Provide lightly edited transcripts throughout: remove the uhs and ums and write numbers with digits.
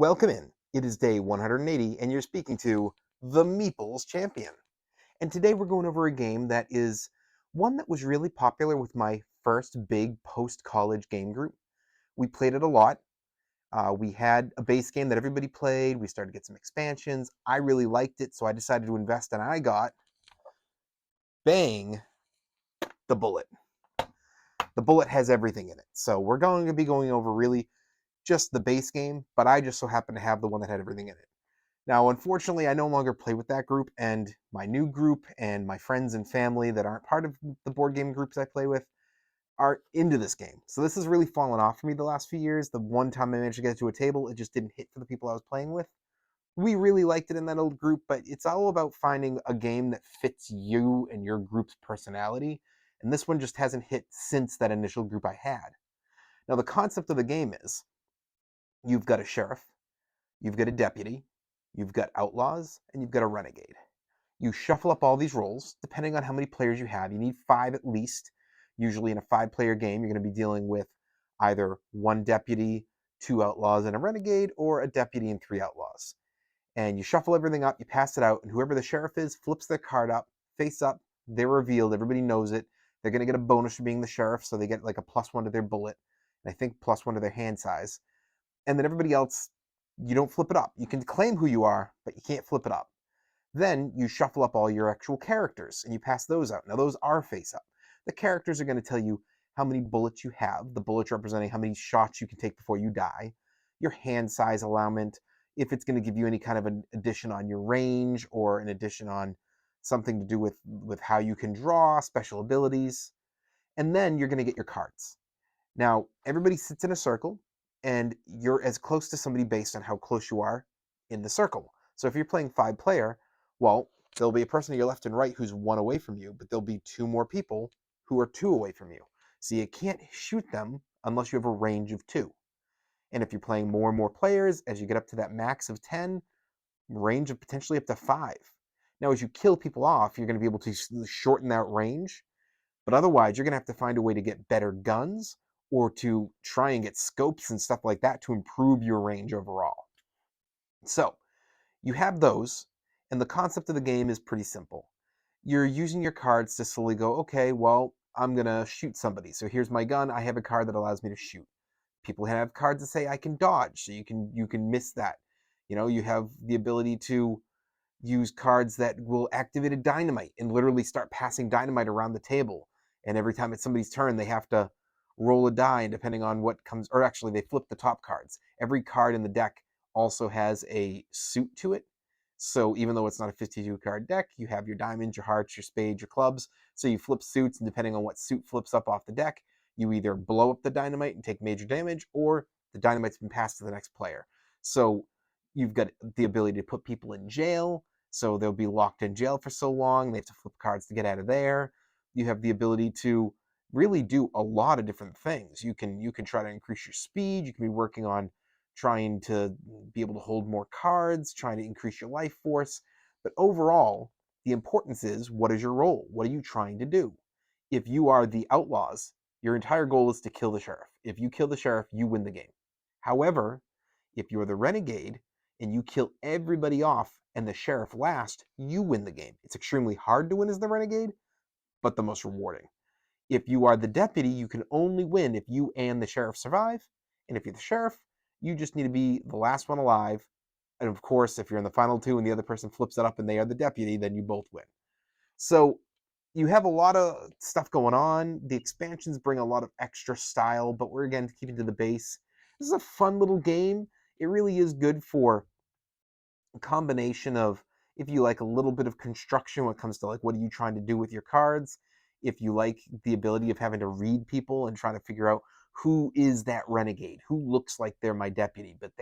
Welcome in. It is day 180, and you're speaking to the Meeples Champion. And today we're going over a game that is one that was really popular with my first big post-college game group. We played it a lot. We had a base game that everybody played. We started to get some expansions. I really liked it, so I decided to invest, and I got Bang the Bullet. The Bullet has everything in it. So we're going to be going over really just the base game, but I just so happen to have the one that had everything in it. Now, unfortunately, I no longer play with that group, and my new group and my friends and family that aren't part of the board game groups I play with are into this game. So this has really fallen off for me the last few years. The one time I managed to get to a table, it just didn't hit for the people I was playing with. We really liked it in that old group, but it's all about finding a game that fits you and your group's personality, and this one just hasn't hit since that initial group I had. Now, the concept of the game is you've got a sheriff, you've got a deputy, you've got outlaws, and you've got a renegade. You shuffle up all these roles, depending on how many players you have. You need 5 at least. Usually in a 5-player game, you're going to be dealing with either 1 deputy, 2 outlaws, and a renegade, or a deputy and 3 outlaws. And you shuffle everything up, you pass it out, and whoever the sheriff is flips their card up, face up, they're revealed, everybody knows it. They're going to get a bonus for being the sheriff, so they get like a +1 to their bullet, and I think +1 to their hand size. And then everybody else, you don't flip it up. You can claim who you are, but you can't flip it up. Then you shuffle up all your actual characters and you pass those out. Now, those are face up. The characters are going to tell you how many bullets you have, the bullets representing how many shots you can take before you die, your hand size allowance, if it's going to give you any kind of an addition on your range or an addition on something to do with how you can draw, special abilities. And then you're going to get your cards. Now, everybody sits in a circle, and you're as close to somebody based on how close you are in the circle. So if you're playing 5-player, well, there'll be a person to your left and right who's 1 away from you, but there'll be 2 more people who are 2 away from you. So you can't shoot them unless you have a range of 2. And if you're playing more and more players, as you get up to that max of 10, range of potentially up to 5. Now, as you kill people off, you're going to be able to shorten that range, but otherwise, you're going to have to find a way to get better guns or to try and get scopes and stuff like that to improve your range overall. So, you have those, and the concept of the game is pretty simple. You're using your cards to slowly go, okay, well, I'm going to shoot somebody. So here's my gun. I have a card that allows me to shoot. People have cards that say I can dodge, so you can miss that. You know, you have the ability to use cards that will activate a dynamite and literally start passing dynamite around the table. And every time it's somebody's turn, they have to roll a die, and depending on what comes, or actually, they flip the top cards. Every card in the deck also has a suit to it. So even though it's not a 52 card deck, you have your diamonds, your hearts, your spades, your clubs. So you flip suits, and depending on what suit flips up off the deck, you either blow up the dynamite and take major damage, or the dynamite's been passed to the next player. So you've got the ability to put people in jail, so they'll be locked in jail for so long, they have to flip cards to get out of there. You have the ability to really do a lot of different things. You can try to increase your speed, you can be working on trying to be able to hold more cards, trying to increase your life force. But overall, the importance is, what is your role? What are you trying to do? If you are the outlaws, your entire goal is to kill the sheriff. If you kill the sheriff, you win the game. However, if you're the renegade and you kill everybody off and the sheriff last, you win the game. It's extremely hard to win as the renegade, but the most rewarding. If you are the deputy, you can only win if you and the sheriff survive. And if you're the sheriff, you just need to be the last one alive. And of course, if you're in the final 2 and the other person flips it up and they are the deputy, then you both win. So you have a lot of stuff going on. The expansions bring a lot of extra style, but we're again keeping to the base. This is a fun little game. It really is good for a combination of, if you like a little bit of construction when it comes to like what are you trying to do with your cards, if you like the ability of having to read people and trying to figure out who is that renegade, who looks like they're my deputy, but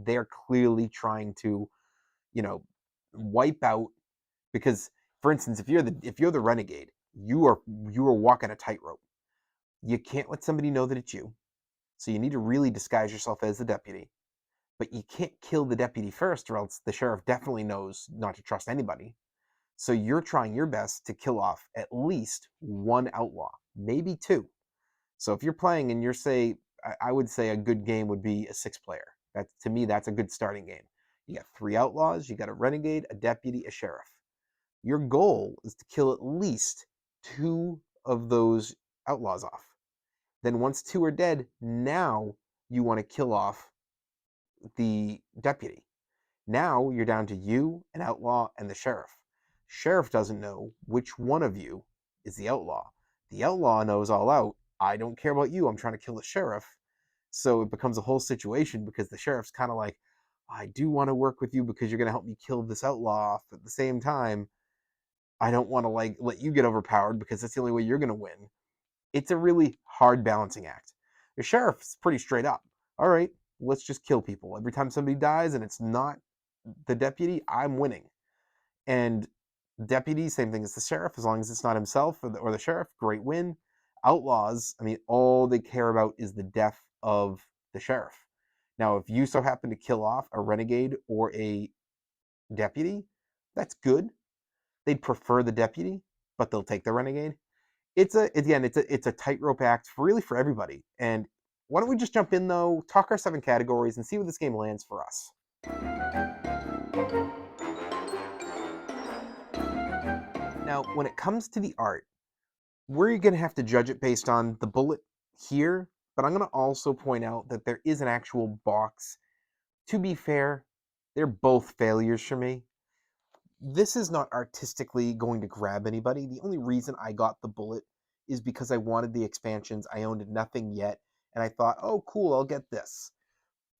they're clearly trying to, you know, wipe out. Because for instance, if you're the renegade, you are walking a tightrope. You can't let somebody know that it's you, so you need to really disguise yourself as the deputy, but you can't kill the deputy first, or else the sheriff definitely knows not to trust anybody. So you're trying your best to kill off at least 1 outlaw, maybe 2. So if you're playing and you're, say, I would say a good game would be a 6-player. To me, that's a good starting game. You got 3 outlaws, you got a renegade, a deputy, a sheriff. Your goal is to kill at least 2 of those outlaws off. Then once 2 are dead, now you want to kill off the deputy. Now you're down to you, an outlaw, and the sheriff. Sheriff doesn't know which one of you is the outlaw. The outlaw knows all out, I don't care about you, I'm trying to kill the sheriff. So it becomes a whole situation because the sheriff's kind of like, I do want to work with you because you're going to help me kill this outlaw off. At the same time, I don't want to like let you get overpowered because that's the only way you're going to win. It's a really hard balancing act. The sheriff's pretty straight up. All right, let's just kill people. Every time somebody dies and it's not the deputy, I'm winning. And deputy, same thing as the sheriff, as long as it's not himself or the sheriff, great win. Outlaws, I mean, all they care about is the death of the sheriff. Now, if you so happen to kill off a renegade or a deputy, that's good. They'd prefer the deputy, but they'll take the renegade. It's a tightrope act really for everybody. And why don't we just jump in though, talk our 7 categories, and see where this game lands for us. Now, when it comes to the art, we're going to have to judge it based on the bullet here, but I'm going to also point out that there is an actual box. To be fair, they're both failures for me. This is not artistically going to grab anybody. The only reason I got the bullet is because I wanted the expansions. I owned nothing yet, and I thought, oh, cool, I'll get this.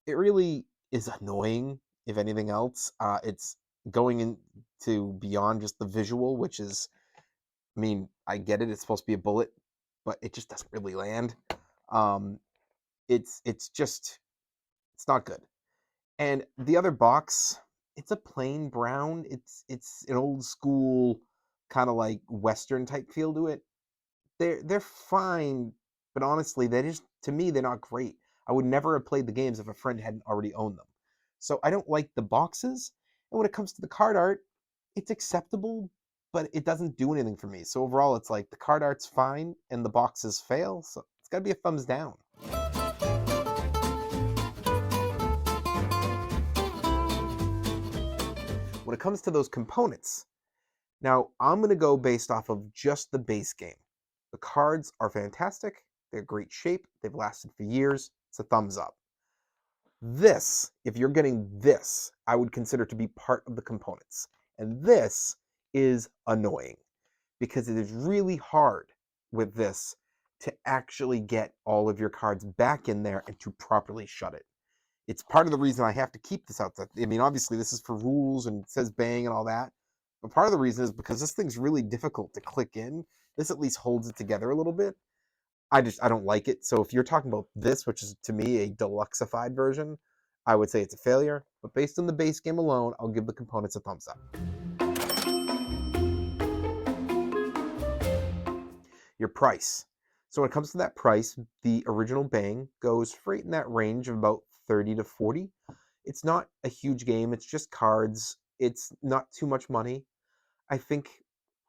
It really is annoying, if anything else. It's going into beyond just the visual, which is, I mean, I get it. It's supposed to be a bullet, but it just doesn't really land. It's not good. And the other box, it's a plain brown. It's an old school kind of like Western type feel to it. They're fine, but honestly, they just, to me, they're not great. I would never have played the games if a friend hadn't already owned them. So I don't like the boxes. And when it comes to the card art, it's acceptable, but it doesn't do anything for me. So overall, it's like the card art's fine and the boxes fail. So it's got to be a thumbs down. When it comes to those components, now I'm going to go based off of just the base game. The cards are fantastic. They're great shape. They've lasted for years. It's a thumbs up. This, if you're getting this, I would consider to be part of the components. And this is annoying because it is really hard with this to actually get all of your cards back in there and to properly shut it. It's part of the reason I have to keep this out. I mean, obviously this is for rules and it says bang and all that, but part of the reason is because this thing's really difficult to click in. This at least holds it together a little bit. I don't like it. So if you're talking about this, which is to me a deluxeified version, I would say it's a failure. But based on the base game alone, I'll give the components a thumbs up. Your price. So when it comes to that price, the original Bang goes right in that range of about 30 to 40. It's not a huge game. It's just cards. It's not too much money. I think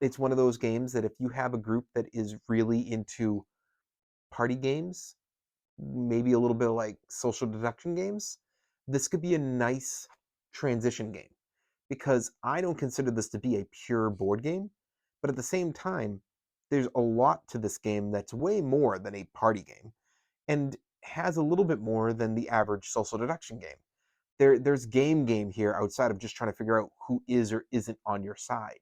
it's one of those games that if you have a group that is really into party games, maybe a little bit like social deduction games, this could be a nice transition game because I don't consider this to be a pure board game, but at the same time, there's a lot to this game that's way more than a party game and has a little bit more than the average social deduction game. There's game here outside of just trying to figure out who is or isn't on your side.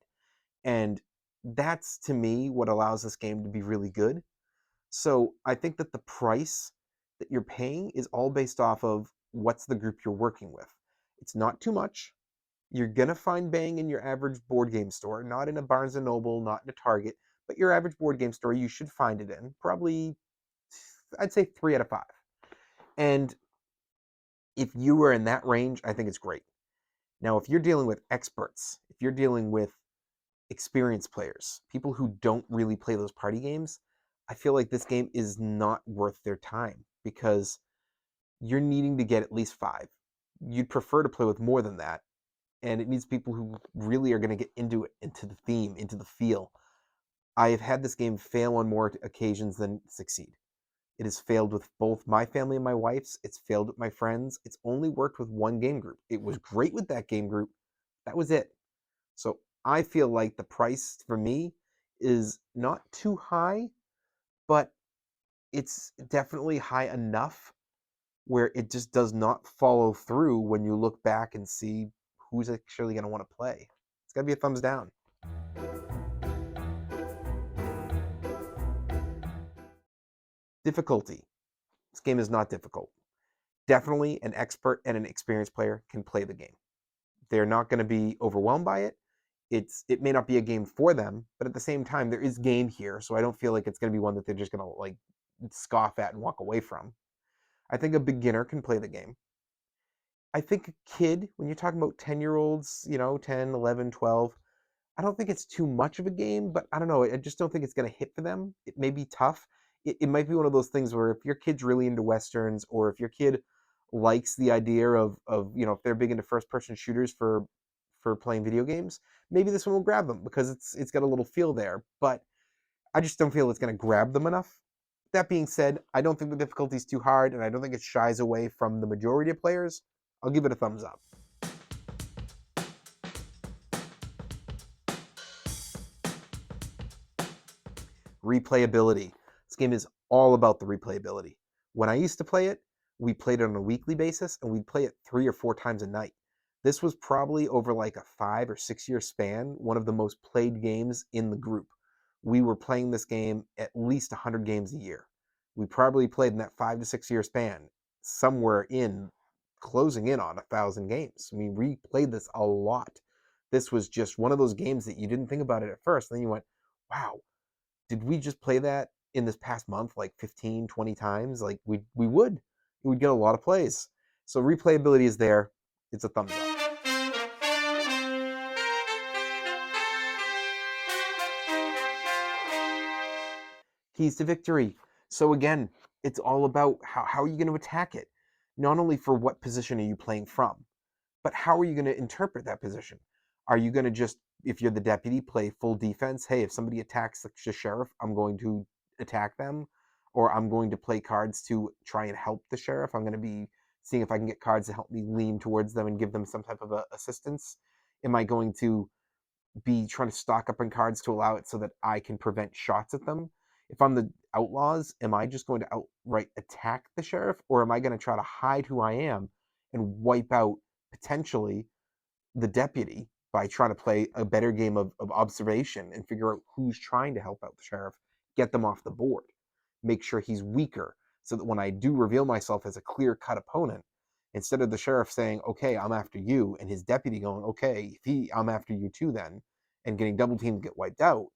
And that's, to me, what allows this game to be really good. So I think that the price that you're paying is all based off of what's the group you're working with. It's not too much. You're going to find Bang in your average board game store, not in a Barnes & Noble, not in a Target, but your average board game store, you should find it in. Probably, I'd say 3 out of 5. And if you were in that range, I think it's great. Now, if you're dealing with experts, if you're dealing with experienced players, people who don't really play those party games, I feel like this game is not worth their time because you're needing to get at least 5. You'd prefer to play with more than that, and it needs people who really are going to get into it, into the theme, into the feel. I have had this game fail on more occasions than succeed. It has failed with both my family and my wife's. It's failed with my friends. It's only worked with one game group. It was great with that game group. That was it. So I feel like the price for me is not too high, but it's definitely high enough where it just does not follow through when you look back and see who's actually going to want to play. It's got to be a thumbs down. Difficulty. This game is not difficult. Definitely an expert and an experienced player can play the game. They're not going to be overwhelmed by it. It may not be a game for them, but at the same time, there is game here, so I don't feel like it's going to be one that they're just going to like scoff at and walk away from. I think a beginner can play the game. I think a kid, when you're talking about 10-year-olds, 10, 11, 12, I don't think it's too much of a game, but I don't know. I just don't think it's going to hit for them. It may be tough. It might be one of those things where if your kid's really into Westerns, or if your kid likes the idea of if they're big into first-person shooters for playing video games, maybe this one will grab them because it's got a little feel there. But I just don't feel it's going to grab them enough. That being said, I don't think the difficulty is too hard, and I don't think it shies away from the majority of players. I'll give it a thumbs up. Replayability. This game is all about the replayability. When I used to play it, we played it on a weekly basis, and we'd play it 3 or 4 times a night. This was probably over like a 5 or 6 year span, one of the most played games in the group. We were playing this game at least 100 games a year. We probably played in that 5 to 6 year span, somewhere in closing in on 1,000 games. We replayed this a lot. This was just one of those games that you didn't think about it at first, and then you went, wow, did we just play that in this past month like 15, 20 times? Like we would. We would get a lot of plays. So replayability is there. It's a thumbs up. Keys to victory. So again, it's all about how are you going to attack it? Not only for what position are you playing from, but how are you going to interpret that position? Are you going to just, if you're the deputy, play full defense? Hey, if somebody attacks the sheriff, I'm going to attack them, or I'm going to play cards to try and help the sheriff. I'm going to be seeing if I can get cards to help me lean towards them and give them some type of assistance. Am I going to be trying to stock up on cards to allow it so that I can prevent shots at them? If I'm the outlaws, am I just going to outright attack the sheriff, or am I going to try to hide who I am and wipe out potentially the deputy by trying to play a better game of observation and figure out who's trying to help out the sheriff, get them off the board, make sure he's weaker, so that when I do reveal myself as a clear-cut opponent, instead of the sheriff saying, okay, I'm after you, and his deputy going, okay, I'm after you too then, and getting double teamed and get wiped out,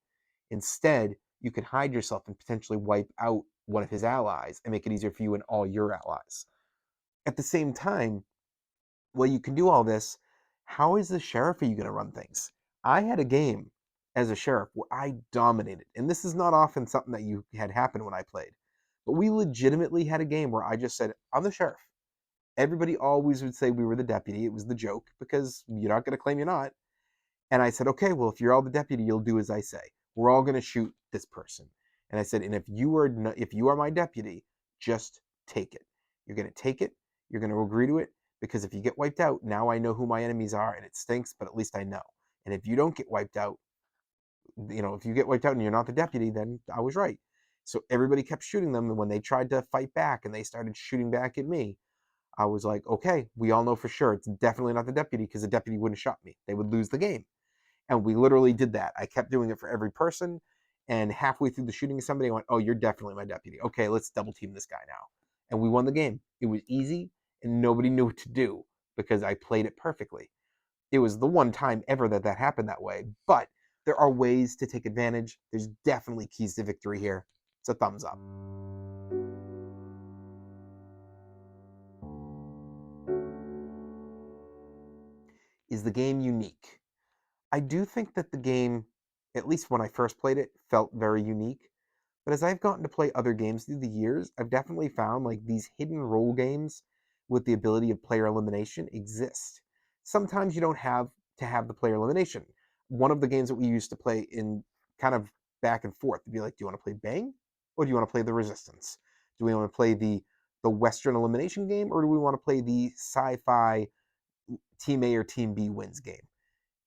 instead, you can hide yourself and potentially wipe out one of his allies and make it easier for you and all your allies. At the same time, well, you can do all this. How is the sheriff are you going to run things? I had a game as a sheriff where I dominated, and this is not often something that you had happen when I played, but we legitimately had a game where I just said, I'm the sheriff. Everybody always would say we were the deputy. It was the joke because you're not going to claim you're not. And I said, okay, well, if you're all the deputy, you'll do as I say. We're all going to shoot this person. And I said, and if you are my deputy, just take it. You're going to take it. You're going to agree to it, because if you get wiped out, now I know who my enemies are, and it stinks, but at least I know. And if you don't get wiped out, if you get wiped out and you're not the deputy, then I was right. So everybody kept shooting them, and when they tried to fight back and they started shooting back at me, I was like, okay, we all know for sure it's definitely not the deputy, because the deputy wouldn't have shot me. They would lose the game. And we literally did that. I kept doing it for every person. And halfway through the shooting of somebody, I went, oh, you're definitely my deputy. Okay, let's double team this guy now. And we won the game. It was easy, and nobody knew what to do because I played it perfectly. It was the one time ever that happened that way. But there are ways to take advantage. There's definitely keys to victory here. It's a thumbs up. Is the game unique? I do think that the game, at least when I first played it, felt very unique. But as I've gotten to play other games through the years, I've definitely found like these hidden role games with the ability of player elimination exist. Sometimes you don't have to have the player elimination. One of the games that we used to play in kind of back and forth to be like, do you want to play Bang or do you want to play the Resistance? Do we want to play the Western elimination game, or do we want to play the sci-fi Team A or Team B wins game?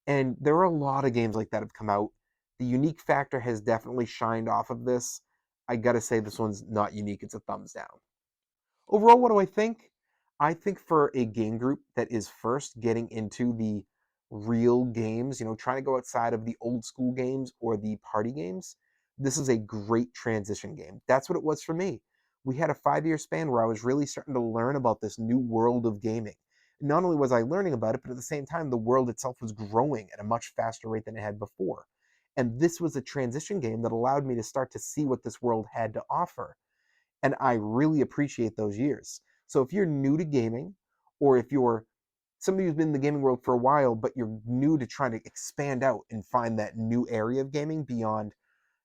And there are a lot of games like that have come out. The unique factor has definitely shined off of this. I gotta say, this one's not unique. It's a thumbs down. Overall, what do I think? I think for a game group that is first getting into the real games, trying to go outside of the old school games or the party games, this is a great transition game. That's what it was for me. We had a 5-year span where I was really starting to learn about this new world of gaming. Not only was I learning about it, but at the same time, the world itself was growing at a much faster rate than it had before. And this was a transition game that allowed me to start to see what this world had to offer. And I really appreciate those years. So if you're new to gaming, or if you're somebody who's been in the gaming world for a while, but you're new to trying to expand out and find that new area of gaming beyond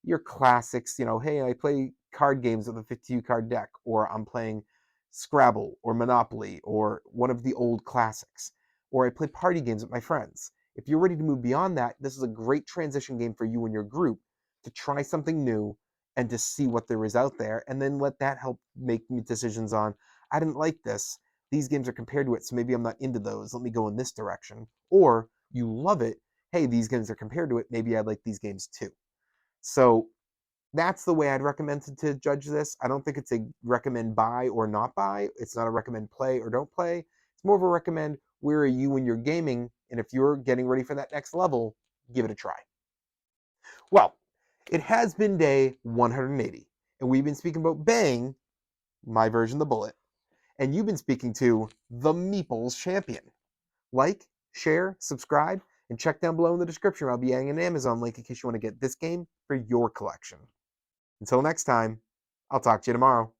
your classics, hey, I play card games with a 52 card deck, or I'm playing Scrabble or Monopoly or one of the old classics, or I play party games with my friends. If you're ready to move beyond that, this is a great transition game for you and your group to try something new and to see what there is out there, and then let that help make decisions on, I didn't like this. These games are compared to it, so maybe I'm not into those. Let me go in this direction. Or you love it. Hey, these games are compared to it. Maybe I like these games too. So that's the way I'd recommend to judge this. I don't think it's a recommend buy or not buy. It's not a recommend play or don't play. It's more of a recommend where are you when you're gaming, and if you're getting ready for that next level, give it a try. Well, it has been day 180, and we've been speaking about Bang, my version of the bullet, and you've been speaking to the Meeples Champion. Like, share, subscribe, and check down below in the description. I'll be adding an Amazon link in case you want to get this game for your collection. Until next time, I'll talk to you tomorrow.